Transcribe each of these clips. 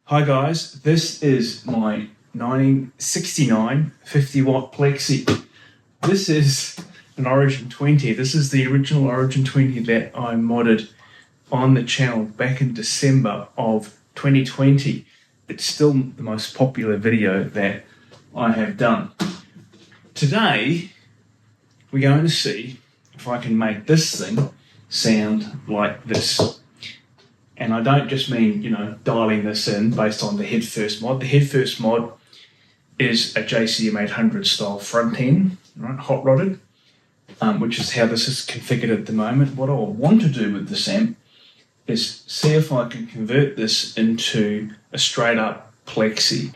Hi guys, this is my 1969 50 watt Plexi. This is an Origin 20. This is the original Origin 20 that I modded on the channel back in December of 2020. It's still the most popular video that I have done. Today, we're going to see if I can make this thing sound like this. And I don't just mean, dialing this in based on the headfirst mod. The headfirst mod is a JCM 800 style front end, right, hot rodded, which is how this is configured at the moment. What I want to do with this amp is see if I can convert this into a straight up Plexi.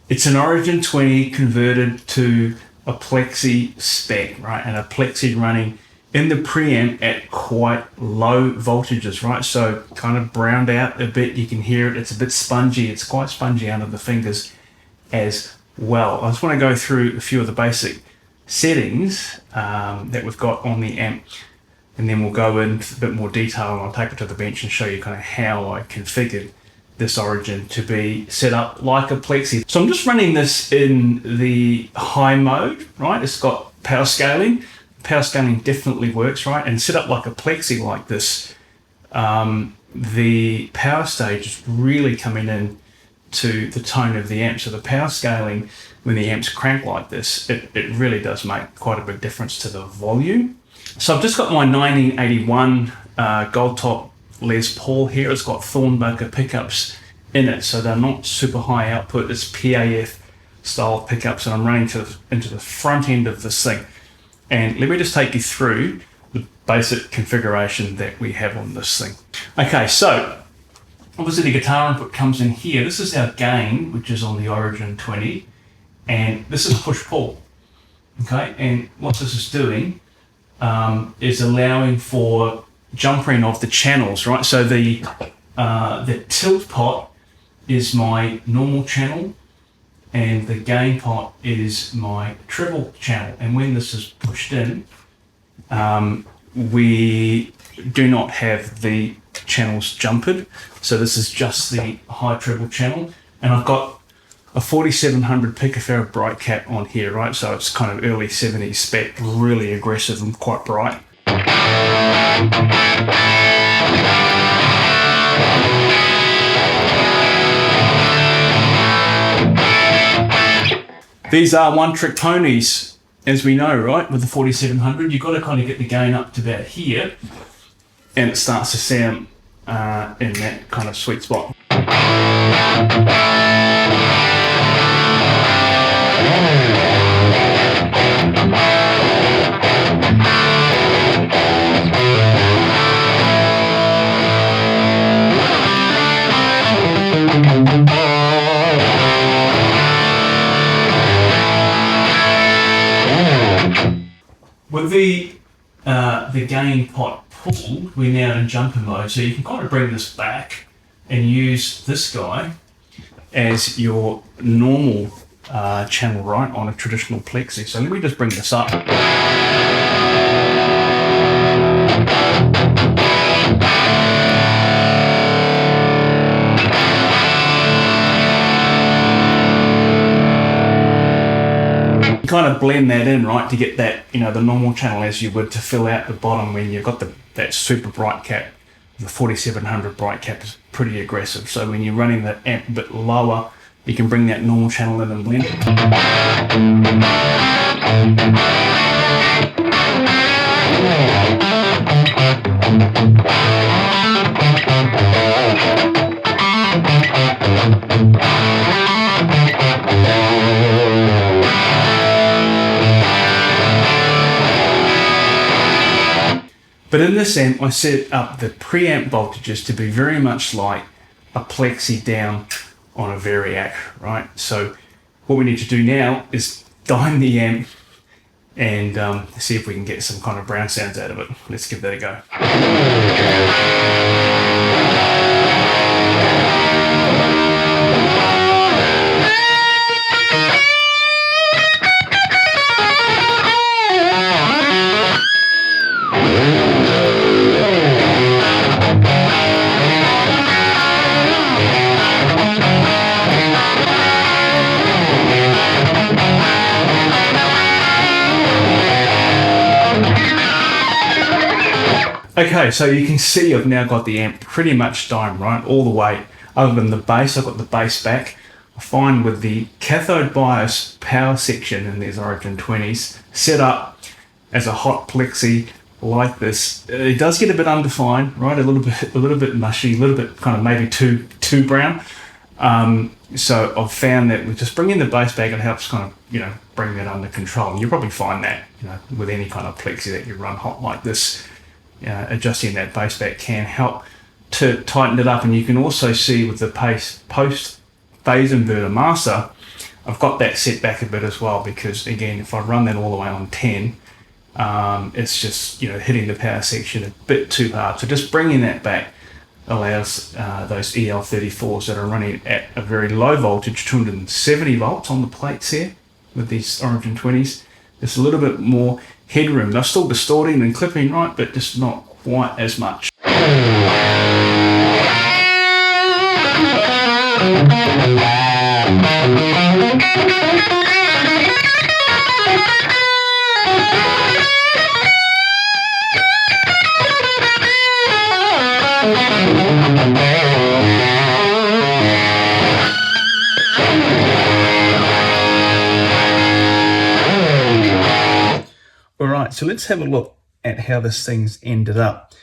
It's an Origin 20 converted to a Plexi spec, right? And a Plexi running in the preamp at quite low voltages, right? So kind of browned out a bit. You can hear it. It's a bit spongy. It's quite spongy under the fingers as well. I just want to go through a few of the basic settings that we've got on the amp, and then we'll go into a bit more detail, and I'll take it to the bench and show you kind of how I configured this Origin to be set up like a Plexi. So I'm just running this in the high mode, right? It's got power scaling. Power scaling definitely works, right? And set up like a Plexi like this, the power stage is really coming in to the tone of the amp. So the power scaling, when the amp's cranked like this, it really does make quite a big difference to the volume. So I've just got my 1981 gold top Les Paul here. It's got Thornbucker pickups in it, so they're not super high output. It's PAF style pickups, and I'm running into the front end of this thing. And let me just take you through the basic configuration that we have on this thing. Okay, so obviously the guitar input comes in here. This is our gain, which is on the Origin 20, and this is push-pull. Okay, and what this is doing is allowing for jumpering of the channels, right? So the tilt pot is my normal channel, and the gain pot is my treble channel. And when this is pushed in, we do not have the channels jumpered. So this is just the high treble channel, and I've got a 4700 picofarad bright cap on here, right? So it's kind of early 70s spec, really aggressive and quite bright. These are one-trick ponies, as we know, right? With the 4700, you've got to kind of get the gain up to about here, and it starts to sound in that kind of sweet spot. With the gain pot pulled, we're now in jumper mode, so you can kind of bring this back and use this guy as your normal channel, right, on a traditional Plexi. So let me just bring this up. Kind of blend that in, right, to get that, the normal channel as you would to fill out the bottom when you've got that super bright cap. The 4700 bright cap is pretty aggressive, so when you're running the amp a bit lower, you can bring that normal channel in and blend But in this amp, I set up the preamp voltages to be very much like a Plexi down on a Variac, right? So what we need to do now is dime the amp and see if we can get some kind of brown sounds out of it. Let's give that a go. Okay, so you can see I've now got the amp pretty much dimed, right, all the way. Other than the bass, I've got the bass back. I find with the cathode bias power section in these Origin 20s set up as a hot plexi like this, it does get a bit undefined, right? A little bit mushy, a little bit kind of maybe too brown. So I've found that with just bringing the bass back, it helps kind of bring that under control. And you'll probably find that with any kind of plexi that you run hot like this. Adjusting that bass back can help to tighten it up, and you can also see with the post phase inverter master, I've got that set back a bit as well, because again, if I run that all the way on 10, it's just hitting the power section a bit too hard. So just bringing that back allows those EL34s that are running at a very low voltage, 270 volts on the plates here with these Origin 20s. There's a little bit more headroom. They're still distorting and clipping, right, but just not quite as much. Alright, so let's have a look at how this thing's ended up.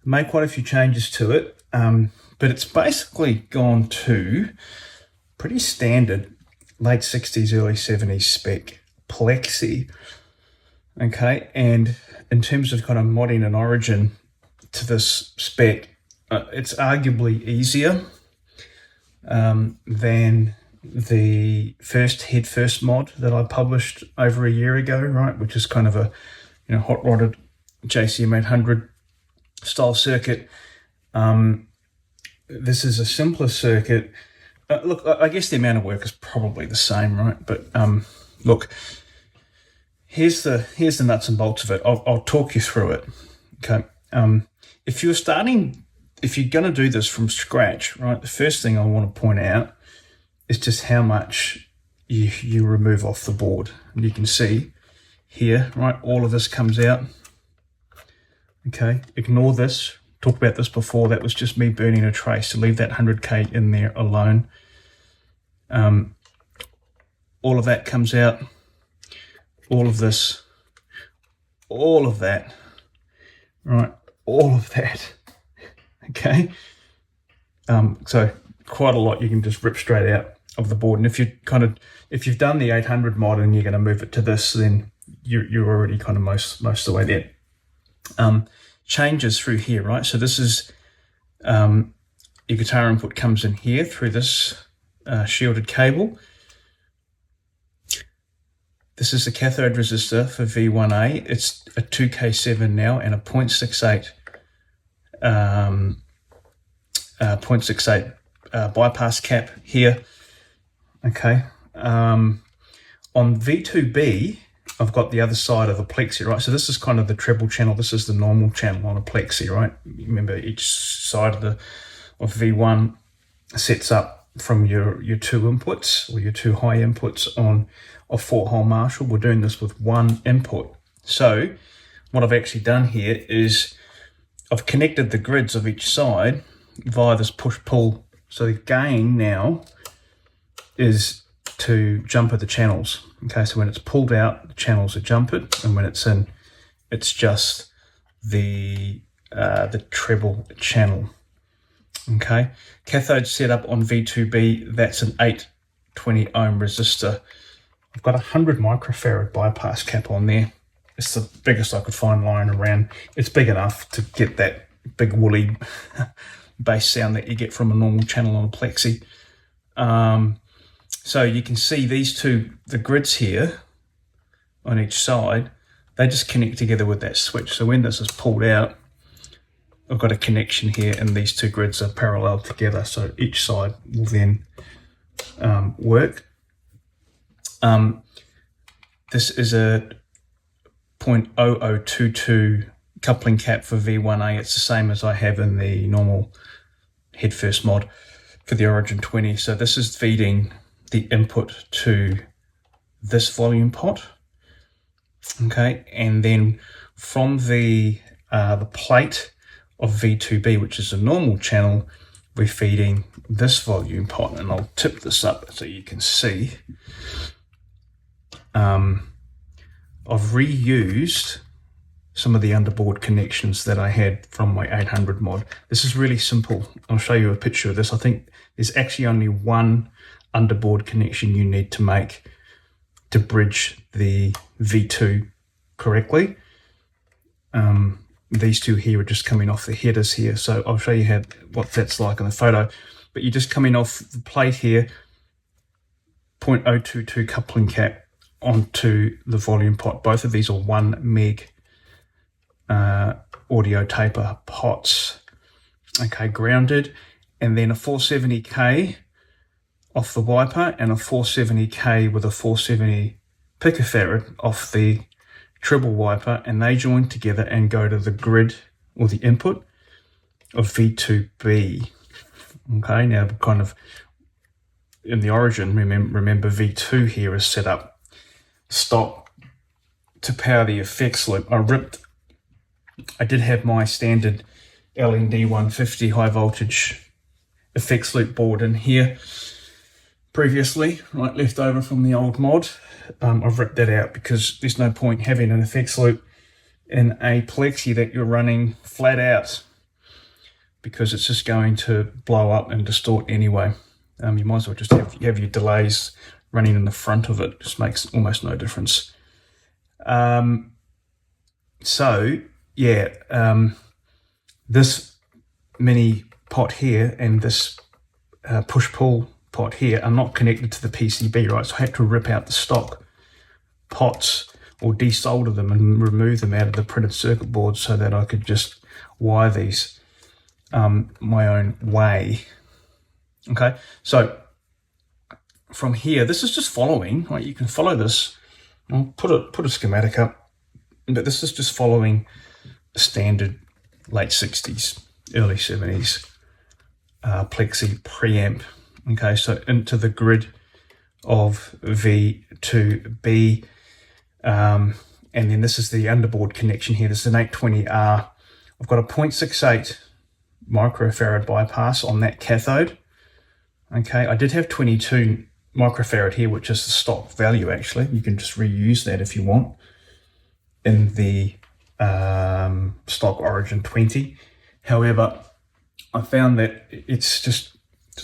Made quite a few changes to it, but it's basically gone to pretty standard late 60s, early 70s spec plexi. Okay, and in terms of kind of modding an Origin to this spec, it's arguably easier than the headfirst mod that I published over a year ago, right, which is kind of a hot rodded JCM 800 style circuit. This is a simpler circuit. Look, I guess the amount of work is probably the same, right? But look, here's the nuts and bolts of it. I'll talk you through it. Okay. If you're going to do this from scratch, right, the first thing I want to point out is just how much you remove off the board. And you can see here, right, all of this comes out. Okay, ignore this. Talked about this before. That was just me burning a trace to leave that 100K in there alone. All of that comes out. All of this. All of that. Right, all of that. Okay. So quite a lot you can just rip straight out of the board. And if you've done the 800 mod and you're going to move it to this, then you're already kind of most of the way there. Changes through here, right? So this is your guitar input comes in here through this shielded cable. This is the cathode resistor for V1A. It's a 2K7 now and a 0.68 bypass cap here. Okay. On V2B, I've got the other side of the plexi, right? So this is kind of the treble channel. This is the normal channel on a plexi, right? Remember, each side of V1 sets up from your two inputs or your two high inputs on a 4-hole Marshall. We're doing this with one input. So what I've actually done here is I've connected the grids of each side via this push-pull. So the gain now is to jumper the channels. Okay, so when it's pulled out, the channels are jumpered, and when it's in, it's just the treble channel. Okay, cathode setup on V2B, that's an 820 ohm resistor. I've got 100 microfarad bypass cap on there. It's the biggest I could find lying around. It's big enough to get that big woolly bass sound that you get from a normal channel on a plexi. So you can see these two, the grids here on each side, they just connect together with that switch. So when this is pulled out, I've got a connection here and these two grids are parallel together. So each side will then work. This is a 0.0022 coupling cap for V1A. It's the same as I have in the normal headfirst mod for the Origin 20. So this is feeding the input to this volume pot. Okay, and then from the plate of V2B, which is a normal channel, we're feeding this volume pot, and I'll tip this up so you can see. I've reused some of the underboard connections that I had from my 800 mod. This is really simple. I'll show you a picture of this. I think there's actually only one underboard connection you need to make to bridge the V2 correctly. These two here are just coming off the headers here, so I'll show you what that's like in the photo. But you're just coming off the plate here, 0.022 coupling cap onto the volume pot. Both of these are 1 meg audio taper pots. Okay, grounded, and then a 470k off the wiper and a 470k with a 470 picofarad off the treble wiper, and they join together and go to the grid or the input of V2B. Okay, now kind of in the Origin, remember V2 here is set up stock to power the effects loop. I did have my standard LND 150 high voltage effects loop board in here previously, right, left over from the old mod. I've ripped that out because there's no point having an effects loop in a Plexi that you're running flat out, because it's just going to blow up and distort anyway. You might as well just have your delays running in the front of it. Just makes almost no difference. So yeah, this mini pot here and this push-pull pot here are not connected to the PCB, right? So I had to rip out the stock pots or desolder them and remove them out of the printed circuit board so that I could just wire these my own way. Okay, so from here, this is just following, right? You can follow this. I'll put a schematic up, but this is just following a standard late 60s, early 70s Plexi preamp. Okay, so into the grid of V2B, and then this is the underboard connection here. This is an 820R. I've got a 0.68 microfarad bypass on that cathode. Okay, I did have 22 microfarad here, which is the stock value actually. You can just reuse that if you want in the stock Origin 20. However, I found that it's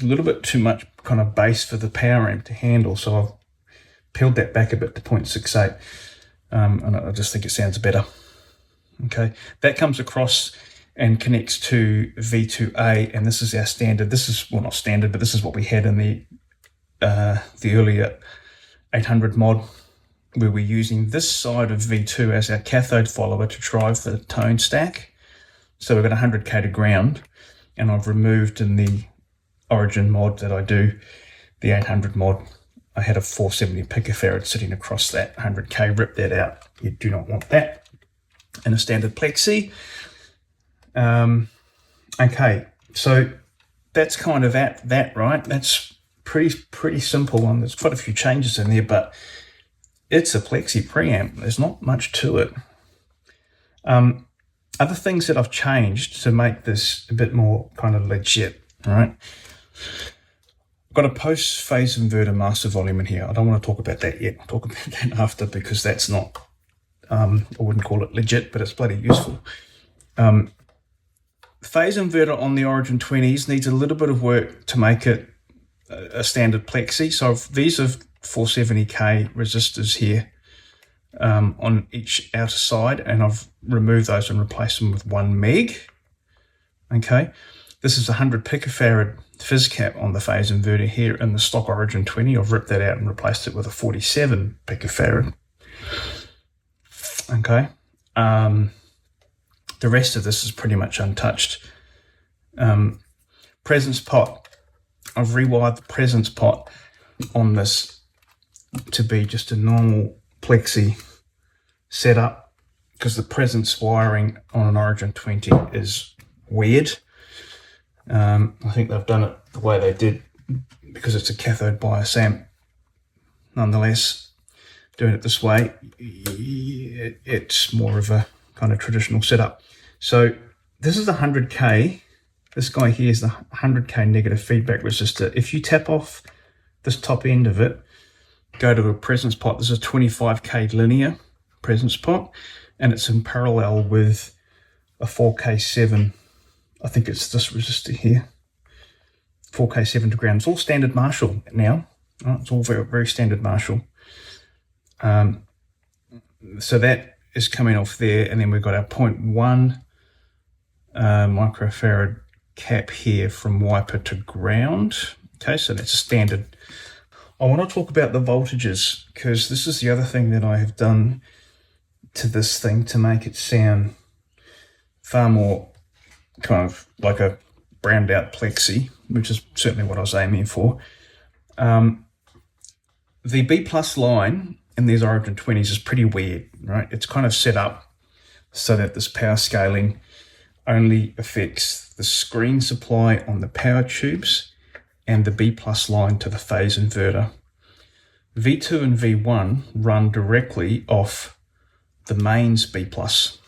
a little bit too much kind of bass for the power amp to handle, so I've peeled that back a bit to 0.68, and I just think it sounds better. Okay, that comes across and connects to V2A, and this is our standard. This is, well, not standard, but this is what we had in the earlier 800 mod, where we're using this side of V2 as our cathode follower to drive the tone stack. So we've got 100k to ground, and I've removed in the Origin mod that I do, the 800 mod, I had a 470 picofarad sitting across that 100k. Rip that out. You do not want that in a standard Plexi. Okay, so that's kind of that, right? That's pretty simple one. There's quite a few changes in there, but it's a Plexi preamp. There's not much to it. Other things that I've changed to make this a bit more kind of legit, all right? I've got a post-phase inverter master volume in here. I don't want to talk about that yet. I'll talk about that after, because that's not, I wouldn't call it legit, but it's bloody useful. Phase inverter on the Origin 20s needs a little bit of work to make it a standard Plexi. So these are 470k resistors here on each outer side, and I've removed those and replaced them with 1 meg. Okay, this is 100 picofarad fizz cap on the phase inverter here in the stock Origin 20. I've ripped that out and replaced it with a 47 picofarad. Okay. The rest of this is pretty much untouched. Presence pot. I've rewired the presence pot on this to be just a normal plexi setup because the presence wiring on an Origin 20 is weird. I think they've done it the way they did because it's a cathode bias amp. Nonetheless, doing it this way, it's more of a kind of traditional setup. So this is 100k. This guy here is the 100k negative feedback resistor. If you tap off this top end of it, go to a presence pot, there's a 25k linear presence pot, and it's in parallel with a 4k7. I think it's this resistor here, 4k7 to ground. It's all standard Marshall now. It's all very, very standard Marshall. So that is coming off there, and then we've got our 0.1 microfarad cap here from wiper to ground. Okay, so that's a standard. I want to talk about the voltages because this is the other thing that I have done to this thing to make it sound far more kind of like a browned out plexi, which is certainly what I was aiming for. The B plus line in these Origin 20s is pretty weird, right? It's kind of set up so that this power scaling only affects the screen supply on the power tubes and the B plus line to the phase inverter. V2 and V1 run directly off the mains B plus.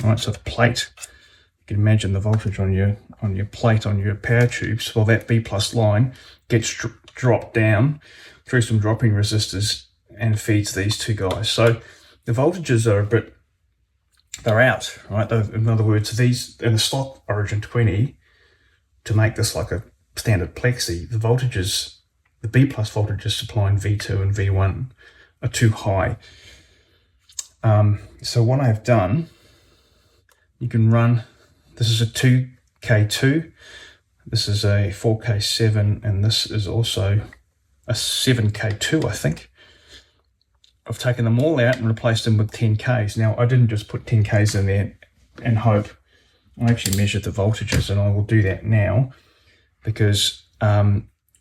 All right, so the plate, you can imagine the voltage on your plate on your power tubes. Well, that B plus line gets dropped down through some dropping resistors and feeds these two guys. So the voltages are they're out, right? In other words, these in the stock Origin 20, to make this like a standard plexi, the voltages, the B plus voltages supplying V2 and V1 are too high. So what I've done, you can run, this is a 2K2, this is a 4K7, and this is also a 7K2, I think. I've taken them all out and replaced them with 10Ks. Now, I didn't just put 10Ks in there and hope. I actually measured the voltages, and I will do that now because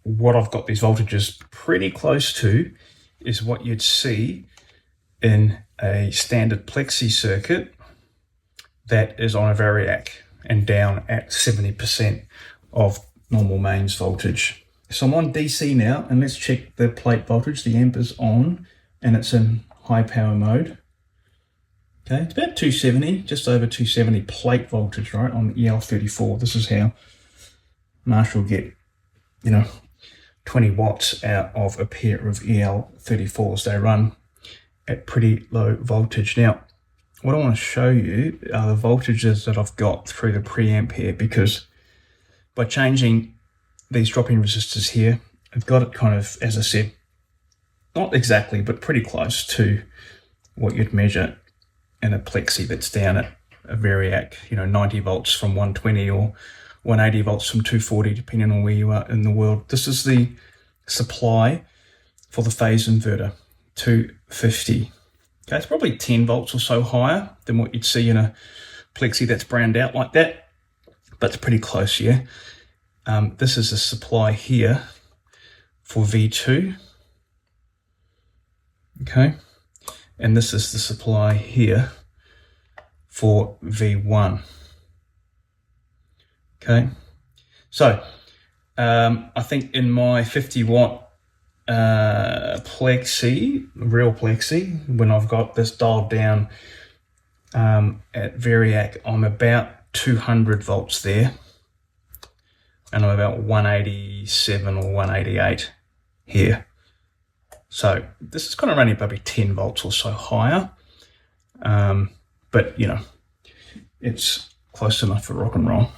what I've got these voltages pretty close to is what you'd see in a standard plexi circuit that is on a Variac and down at 70% of normal mains voltage. So I'm on DC now, and let's check the plate voltage. The amp is on and it's in high power mode. Okay, it's about 270, just over 270 plate voltage, right, on the EL34. This is how Marshall get, 20 watts out of a pair of EL34s. They run at pretty low voltage. Now, what I want to show you are the voltages that I've got through the preamp here, because by changing these drop-in resistors here, I've got it kind of, as I said, not exactly, but pretty close to what you'd measure in a plexi that's down at a Variac, 90 volts from 120 or 180 volts from 240, depending on where you are in the world. This is the supply for the phase inverter, 250. Okay, it's probably 10 volts or so higher than what you'd see in a plexi that's browned out like that, but it's pretty close, yeah. This is the supply here for V2. Okay, and this is the supply here for V1. Okay, so I think in my 50 watt plexi, real plexi, when I've got this dialed down at Variac, I'm about 200 volts there, and I'm about 187 or 188 here. So this is kind of running maybe 10 volts or so higher, but it's close enough for rock and roll.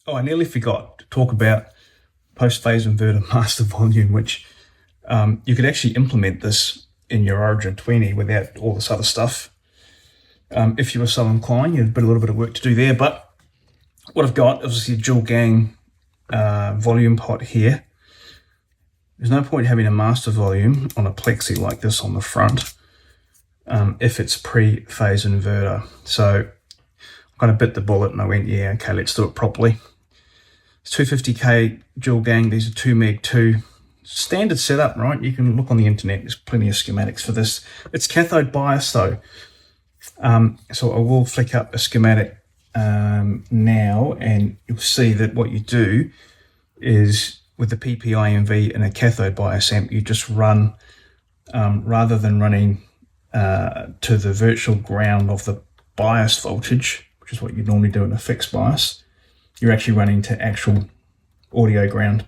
Oh, I nearly forgot to talk about post-phase inverter master volume, which you could actually implement this in your Origin 20 without all this other stuff. If you were so inclined, you'd have a little bit of work to do there, but what I've got is obviously a dual gang volume pot here. There's no point having a master volume on a plexi like this on the front if it's pre-phase inverter. So I kind of bit the bullet and I went, yeah, okay, let's do it properly. It's 250k dual gang. These are 2 meg 2. Standard setup, right? You can look on the internet. There's plenty of schematics for this. It's cathode bias though. So I will flick up a schematic now, and you'll see that what you do is with the PPIMV and a cathode bias amp, you just run, rather than running to the virtual ground of the bias voltage, which is what you normally do in a fixed bias, you're actually running to actual audio ground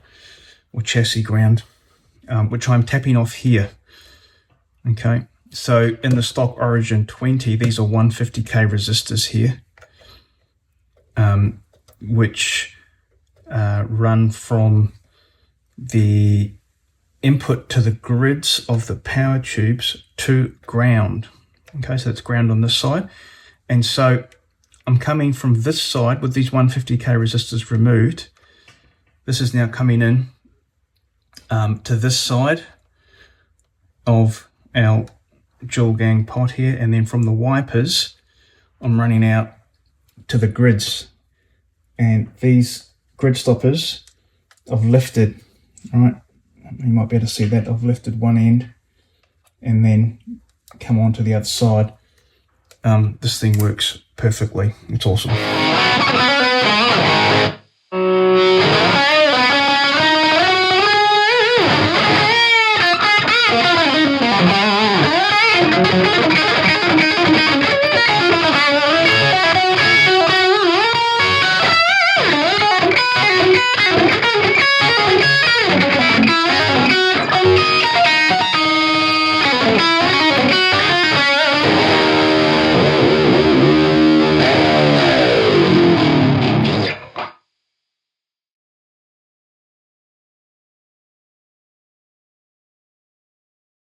or chassis ground, which I'm tapping off here. Okay, so in the stock Origin 20, these are 150k resistors here, which run from the input to the grids of the power tubes to ground. Okay, so that's ground on this side. And so I'm coming from this side with these 150k resistors removed. This is now coming in to this side of our dual gang pot here, and then from the wipers I'm running out to the grids, and these grid stoppers I've lifted, right, you might be able to see that I've lifted one end and then come on to the other side. This thing works perfectly. It's awesome.